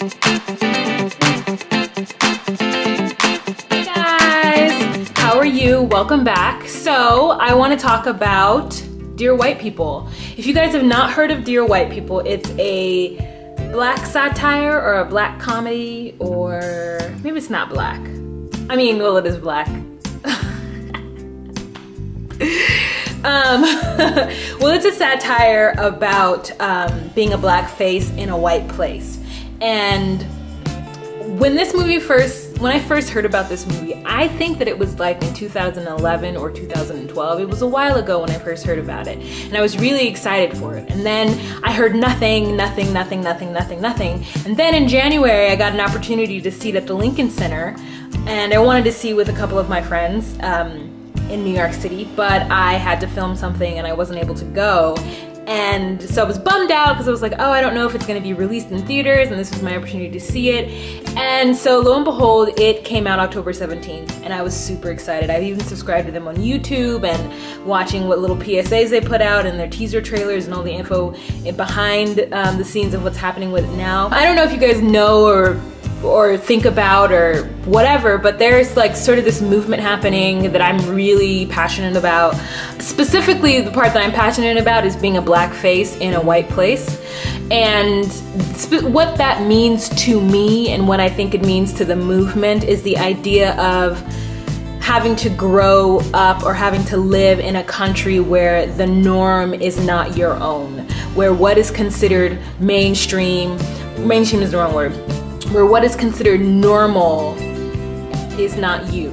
Hey guys, how are you? Welcome back. So I want to talk about Dear White People. If you guys have not heard of Dear White People, it's a black satire or a black comedy, or maybe it's not black. I mean, well, it is black. Well, it's a satire about being a black face in a white place. And when I first heard about this movie, I think that it was like in 2011 or 2012. It was a while ago when I first heard about it, and I was really excited for it. And then I heard nothing. And then in January, I got an opportunity to see it at the Lincoln Center, and I wanted to see with a couple of my friends in New York City, but I had to film something and I wasn't able to go. And so I was bummed out because I was like, oh, I don't know if it's going to be released in theaters, and this was my opportunity to see it. And so lo and behold, it came out October 17th, and I was super excited. I even subscribed to them on YouTube and watching what little PSAs they put out and their teaser trailers and all the info behind the scenes of what's happening with it now. I don't know if you guys know or think about or whatever, but there's like sort of this movement happening that I'm really passionate about. Specifically, the part that I'm passionate about is being a black face in a white place. And what that means to me and what I think it means to the movement is the idea of having to grow up or having to live in a country where the norm is not your own, where what is considered mainstream is the wrong word, where what is considered normal is not you.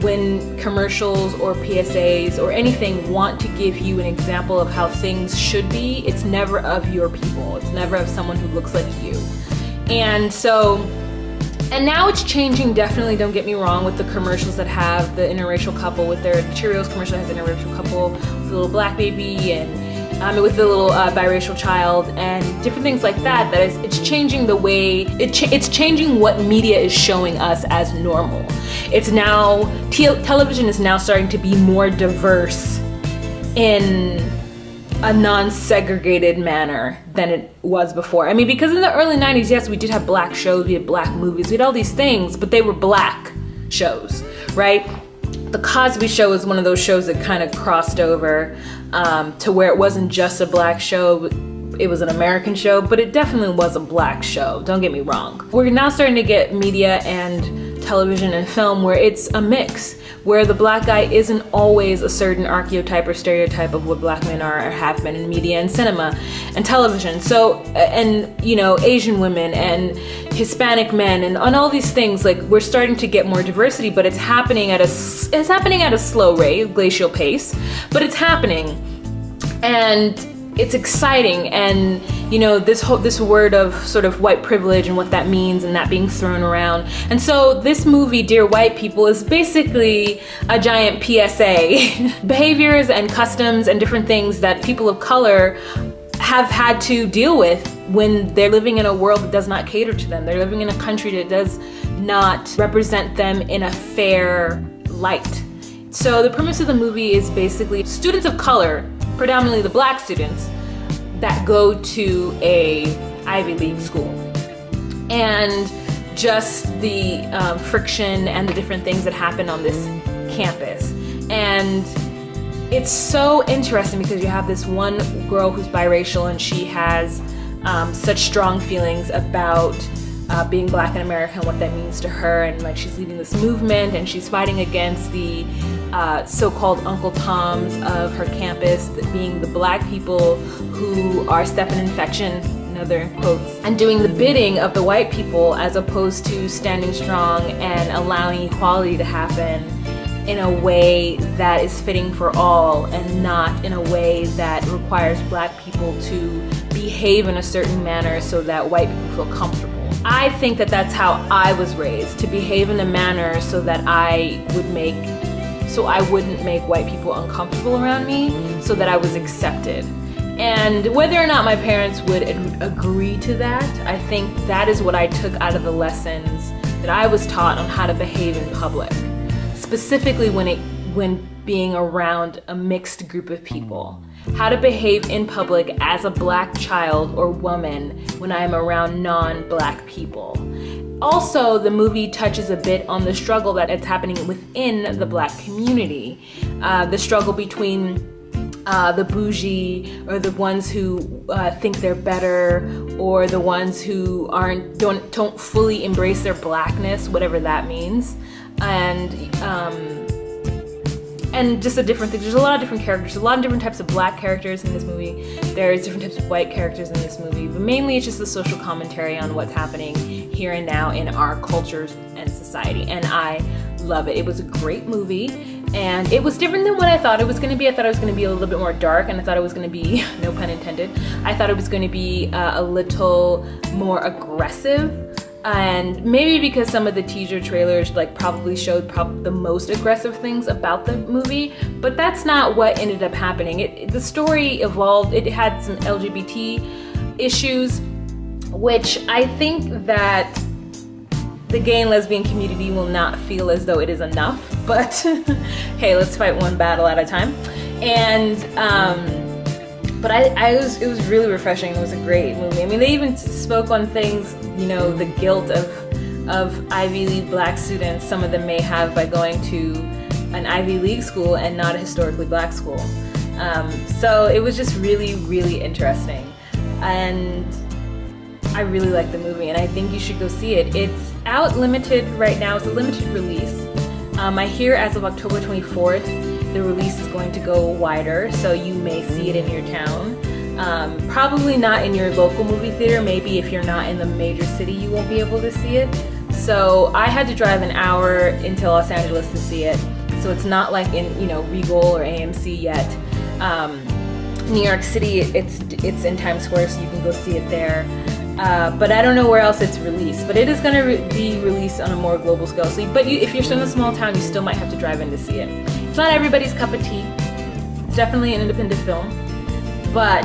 When commercials or PSAs or anything want to give you an example of how things should be, it's never of your people. It's never of someone who looks like you. And now it's changing, definitely, don't get me wrong, with the commercials that have the interracial couple, with their Cheerios commercial that has an interracial couple with a little black baby, and with the little biracial child and different things like that. It's changing the way, it's changing what media is showing us as normal. It's now, television is now starting to be more diverse in a non-segregated manner than it was before. I mean, because in the early 90s, yes, we did have black shows, we had black movies, we had all these things, but they were black shows, right? The Cosby Show was one of those shows that kind of crossed over to where it wasn't just a black show, it was an American show, but it definitely was a black show, don't get me wrong. We're now starting to get media and television and film where it's a mix, where the black guy isn't always a certain archetype or stereotype of what black men are or have been in media and cinema and television. So, and you know, Asian women and Hispanic men and on all these things, like we're starting to get more diversity, but it's happening at a slow rate, glacial pace, but it's happening. And it's exciting, and you know, this word of sort of white privilege and what that means and that being thrown around. And so this movie, Dear White People, is basically a giant PSA. Behaviors and customs and different things that people of color have had to deal with when they're living in a world that does not cater to them. They're living in a country that does not represent them in a fair light. So the premise of the movie is basically students of color, predominantly the black students, that go to a Ivy League school. And just the friction and the different things that happen on this campus. And it's so interesting because you have this one girl who's biracial, and she has such strong feelings about being black in America and what that means to her, and like she's leading this movement and she's fighting against the so-called Uncle Toms of her campus, being the black people who are stepping infection, in other quotes, and doing the bidding of the white people as opposed to standing strong and allowing equality to happen in a way that is fitting for all and not in a way that requires black people to behave in a certain manner so that white people feel comfortable. I think that that's how I was raised, to behave in a manner so that I wouldn't make white people uncomfortable around me, so that I was accepted. And whether or not my parents would agree to that, I think that is what I took out of the lessons that I was taught on how to behave in public, specifically when being around a mixed group of people. how to behave in public as a Black child or woman when I am around non-Black people. Also, the movie touches a bit on the struggle that is happening within the Black community. The struggle between the bougie, or the ones who think they're better, or the ones who don't fully embrace their Blackness, whatever that means. And just the different things. There's a lot of different characters, a lot of different types of Black characters in this movie. There's different types of white characters in this movie, but mainly it's just the social commentary on what's happening here and now in our cultures and society, and I love it. It was a great movie, and it was different than what I thought it was going to be. I thought it was going to be a little bit more dark, and I thought it was going to be, no pun intended, I thought it was going to be a little more aggressive. And maybe because some of the teaser trailers probably showed the most aggressive things about the movie, but that's not what ended up happening. The story evolved. It had some LGBT issues, which I think that the gay and lesbian community will not feel as though it is enough, but hey, let's fight one battle at a time. And but it was really refreshing. It was a great movie. I mean, they even spoke on things, you know, the guilt of Ivy League Black students some of them may have by going to an Ivy League school and not a historically Black school. So it was just really, really interesting. And I really like the movie, and I think you should go see it. It's out limited right now. It's a limited release. I hear as of October 24th, the release is going to go wider, so you may see it in your town. Probably not in your local movie theater. Maybe if you're not in the major city, you won't be able to see it. So I had to drive an hour into Los Angeles to see it. So it's not like in, you know, Regal or AMC yet. New York City, it's in Times Square, so you can go see it there. But I don't know where else it's released. But it is going to be released on a more global scale. So, if you're still in a small town, you still might have to drive in to see it. It's not everybody's cup of tea. It's definitely an independent film, but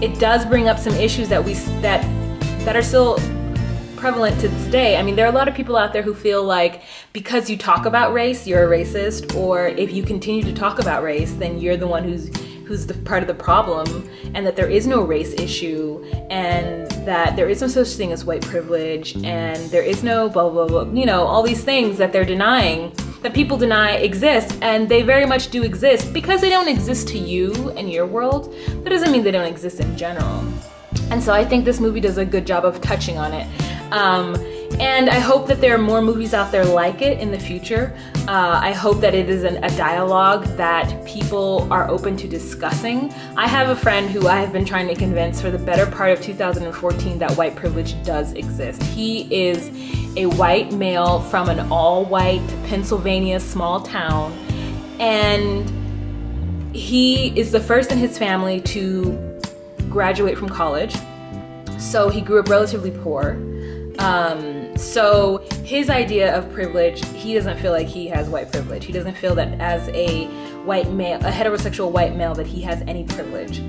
it does bring up some issues that are still prevalent to this day. I mean, there are a lot of people out there who feel like because you talk about race, you're a racist, or if you continue to talk about race, then you're the one who's the part of the problem, and that there is no race issue, and that there is no such thing as white privilege, and there is no blah blah blah, you know, all these things that they're denying, that people deny exist, and they very much do exist. Because they don't exist to you and your world, that doesn't mean they don't exist in general. And so I think this movie does a good job of touching on it. And I hope that there are more movies out there like it in the future. I hope that it is a dialogue that people are open to discussing. I have a friend who I have been trying to convince for the better part of 2014 that white privilege does exist. He is a white male from an all-white Pennsylvania small town, and he is the first in his family to graduate from college. So he grew up relatively poor. So his idea of privilege, he doesn't feel like he has white privilege. He doesn't feel that as a white male, a heterosexual white male, that he has any privilege.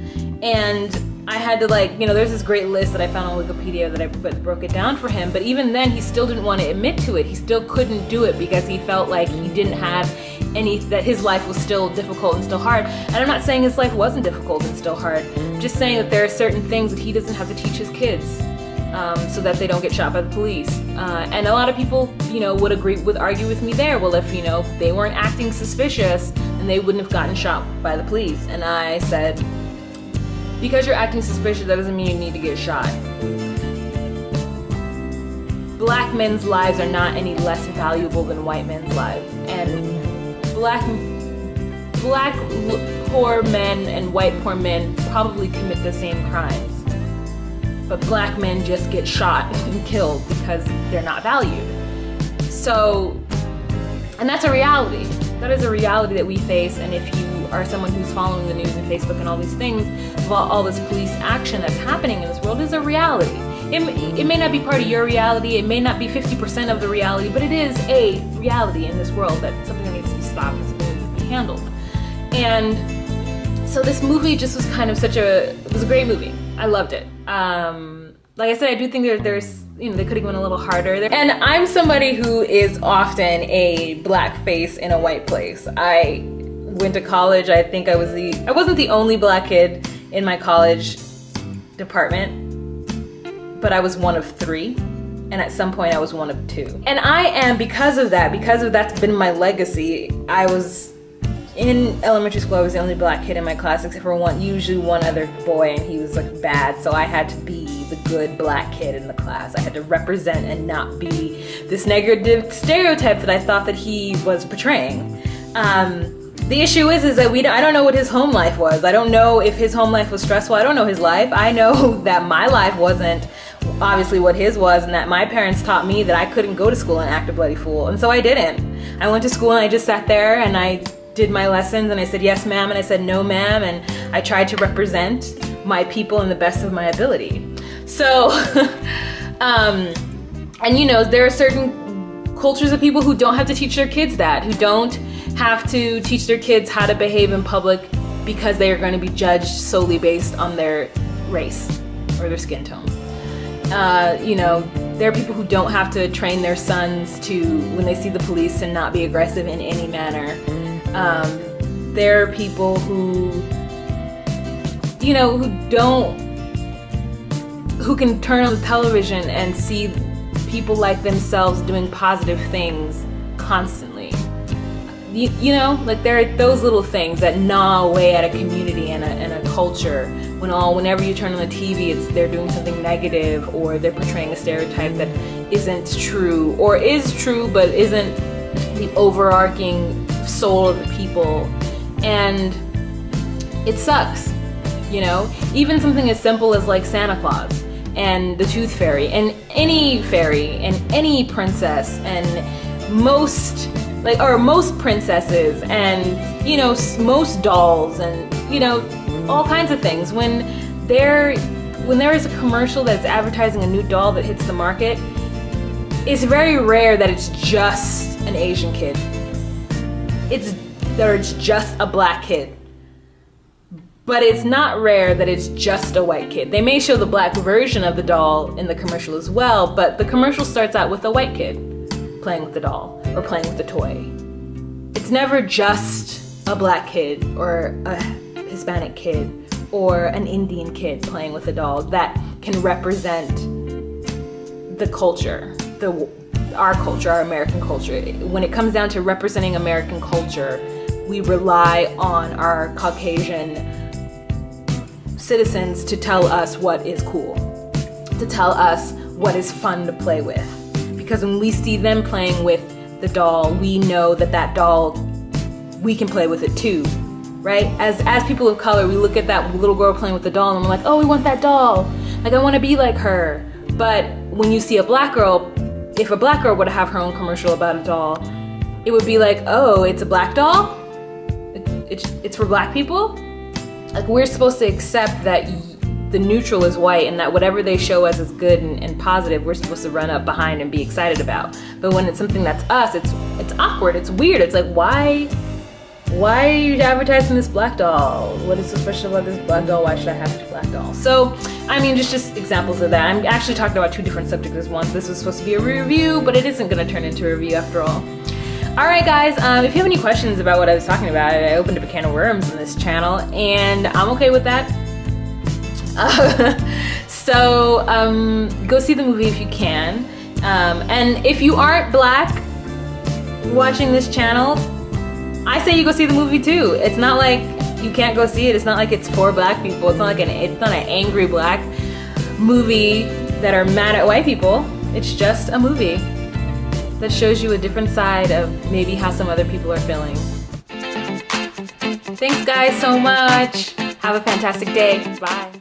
And I had to, like, you know, there's this great list that I found on Wikipedia that I broke it down for him, but even then he still didn't want to admit to it. He still couldn't do it because he felt like he didn't have any, that his life was still difficult and still hard. And I'm not saying his life wasn't difficult and still hard. I'm just saying that there are certain things that he doesn't have to teach his kids. So that they don't get shot by the police. And a lot of people, you know, would argue with me there. Well, if, you know, they weren't acting suspicious, then they wouldn't have gotten shot by the police. And I said, because you're acting suspicious, that doesn't mean you need to get shot. Black men's lives are not any less valuable than white men's lives. And black poor men and white poor men probably commit the same crimes. But black men just get shot and killed because they're not valued. So, and that's a reality. That is a reality that we face, and if you are someone who's following the news and Facebook and all these things, about all this police action that's happening in this world, is a reality. It may not be part of your reality, it may not be 50% of the reality, but it is a reality in this world, that something that needs to be stopped and something that needs to be handled. And so this movie just was kind of it was a great movie. I loved it. Like I said, I do think there's, you know, they could have gone a little harder there. And I'm somebody who is often a black face in a white place. I went to college, I think I wasn't the only black kid in my college department, but I was one of 3. And at some point I was one of 2. And I am, because of that's been my legacy. I was in elementary school, I was the only black kid in my class except for usually one other boy, and he was like bad, so I had to be the good black kid in the class. I had to represent and not be this negative stereotype that I thought that he was portraying. The issue is that I don't know what his home life was. I don't know if his home life was stressful. I don't know his life. I know that my life wasn't obviously what his was, and that my parents taught me that I couldn't go to school and act a bloody fool, and so I didn't. I went to school and I just sat there and I did my lessons and I said yes ma'am and I said no ma'am, and I tried to represent my people in the best of my ability. So, and you know, there are certain cultures of people who don't have to teach their kids that, who don't have to teach their kids how to behave in public because they are going to be judged solely based on their race or their skin tone. You know, there are people who don't have to train their sons to, when they see the police, to not be aggressive in any manner. There are people who, you know, who can turn on the television and see people like themselves doing positive things constantly. You know, like there are those little things that gnaw away at a community and a culture. Whenever you turn on the TV, they're doing something negative, or they're portraying a stereotype that isn't true, or is true but isn't the overarching soul of the people, and it sucks. You know, even something as simple as like Santa Claus and the Tooth Fairy and any princess and most princesses and, you know, most dolls and, you know, all kinds of things. When there is a commercial that's advertising a new doll that hits the market, it's very rare that it's just an Asian kid. It's just a black kid. But it's not rare that it's just a white kid. They may show the black version of the doll in the commercial as well, but the commercial starts out with a white kid playing with the doll or playing with the toy. It's never just a black kid or a Hispanic kid or an Indian kid playing with a doll that can represent the culture, our culture, our American culture. When it comes down to representing American culture, we rely on our Caucasian citizens to tell us what is cool, to tell us what is fun to play with. Because when we see them playing with the doll, we know that doll, we can play with it too, right? As people of color, we look at that little girl playing with the doll and we're like, oh, we want that doll. Like, I want to be like her. But when you see a black girl, if a black girl were to have her own commercial about a doll, it would be like, oh, it's a black doll? It's for black people? Like, we're supposed to accept that the neutral is white and that whatever they show us is good and positive, we're supposed to run up behind and be excited about. But when it's something that's us, it's awkward, it's weird. It's like, why are you advertising this black doll? What is so special about this black doll? Why should I have this black doll? So, I mean, just examples of that. I'm actually talking about 2 different subjects at once. This was supposed to be a review, but it isn't gonna turn into a review after all. Alright guys, if you have any questions about what I was talking about, I opened up a can of worms in this channel, and I'm okay with that. So go see the movie if you can. And if you aren't black watching this channel, I say you go see the movie too. It's not like you can't go see it. It's not like it's for black people. It's not an angry black movie that are mad at white people. It's just a movie that shows you a different side of maybe how some other people are feeling. Thanks guys so much. Have a fantastic day. Bye.